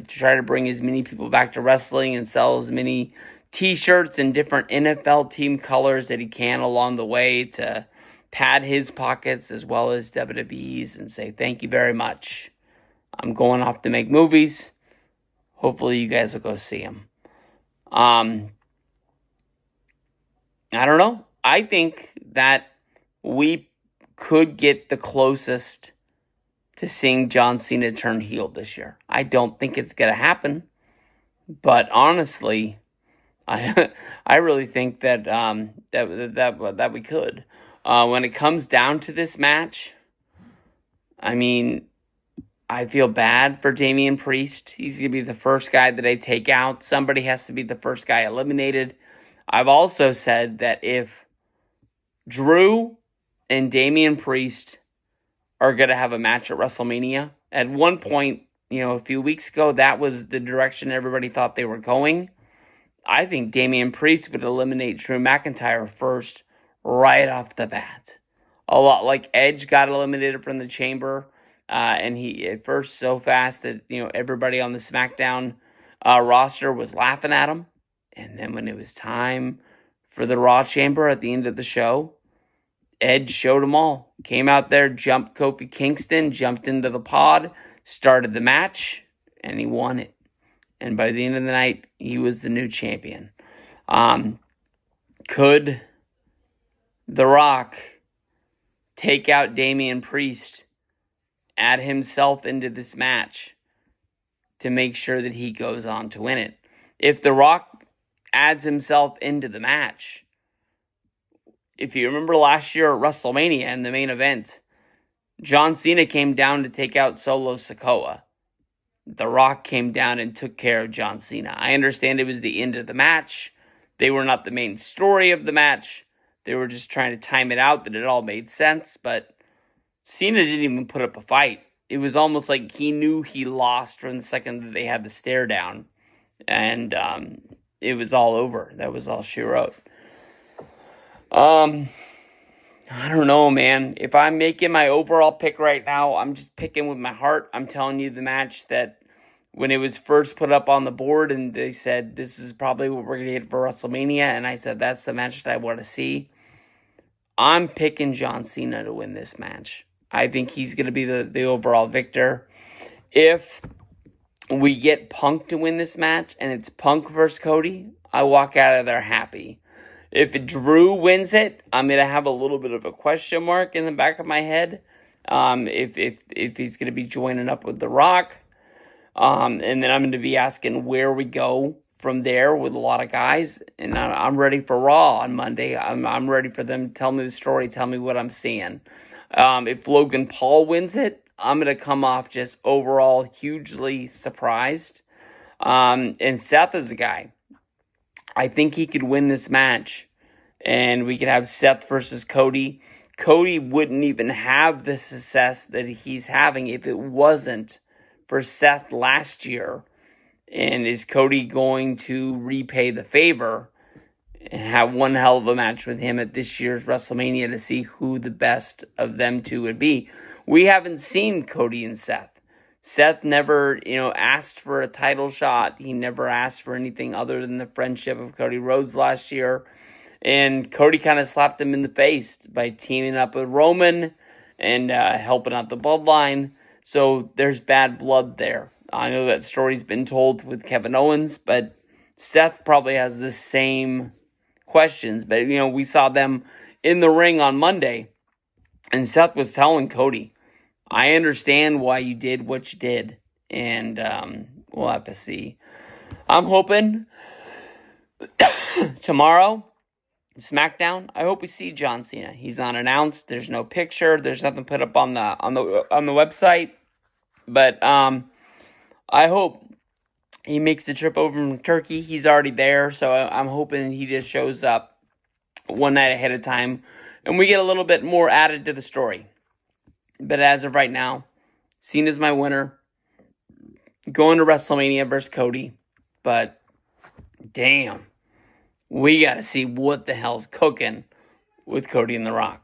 try to bring as many people back to wrestling and sell as many T-shirts and different NFL team colors that he can along the way to pad his pockets as well as WWE's and say, thank you very much. I'm going off to make movies. Hopefully you guys will go see him. I don't know. I think that we could get the closest to seeing John Cena turn heel this year. I don't think it's going to happen. But honestly, I really think that that we could. When it comes down to this match, I mean, I feel bad for Damian Priest. He's going to be the first guy that I take out. Somebody has to be the first guy eliminated. I've also said that if Drew and Damian Priest are going to have a match at WrestleMania, at one point, a few weeks ago, that was the direction everybody thought they were going. I think Damian Priest would eliminate Drew McIntyre first, right off the bat. a lot like Edge got eliminated from the Chamber, and he at first so fast that everybody on the SmackDown roster was laughing at him, and then when it was time for the Raw Chamber at the end of the show, Edge showed them all. Came out there, jumped Kofi Kingston, jumped into the pod, started the match, and he won it. And by the end of the night, he was the new champion. Could The Rock take out Damian Priest, add himself into this match to make sure that he goes on to win it? If The Rock adds himself into the match, if you remember last year at WrestleMania in the main event, John Cena came down to take out Solo Sikoa. The Rock came down and took care of John Cena. I understand it was the end of the match. They were not the main story of the match. They were just trying to time it out that it all made sense, but Cena didn't even put up a fight. It was almost like he knew he lost from the second that they had the stare down, and it was all over. That was all she wrote. I don't know, man. If I'm making my overall pick right now, I'm just picking with my heart. I'm telling you the match that when it was first put up on the board and they said, this is probably what we're going to get for WrestleMania, and I said, that's the match that I want to see. I'm picking John Cena to win this match. I think he's going to be the overall victor. If we get Punk to win this match and it's Punk versus Cody, I walk out of there happy. If Drew wins it, I'm going to have a little bit of a question mark in the back of my head. If he's going to be joining up with The Rock. And then I'm going to be asking where we go from there with a lot of guys. And I'm ready for Raw on Monday. I'm ready for them to tell me the story, tell me what I'm seeing. If Logan Paul wins it, I'm going to come off just overall hugely surprised. And Seth is a guy. I think he could win this match, and we could have Seth versus Cody. Cody wouldn't even have the success that he's having if it wasn't for Seth last year. And is Cody going to repay the favor and have one hell of a match with him at this year's WrestleMania to see who the best of them two would be? We haven't seen Cody and Seth. Seth never, asked for a title shot. He never asked for anything other than the friendship of Cody Rhodes last year. And Cody kind of slapped him in the face by teaming up with Roman and helping out the bloodline. So there's bad blood there. I know that story's been told with Kevin Owens, but Seth probably has the same questions. But, we saw them in the ring on Monday, and Seth was telling Cody, I understand why you did what you did, and we'll have to see. I'm hoping tomorrow, SmackDown, I hope we see John Cena. He's unannounced. There's no picture. There's nothing put up on the website. But I hope he makes the trip over from Turkey. He's already there, so I'm hoping he just shows up one night ahead of time, and we get a little bit more added to the story. But as of right now, Cena's my winner. Going to WrestleMania versus Cody. But, damn, we got to see what the hell's cooking with Cody and The Rock.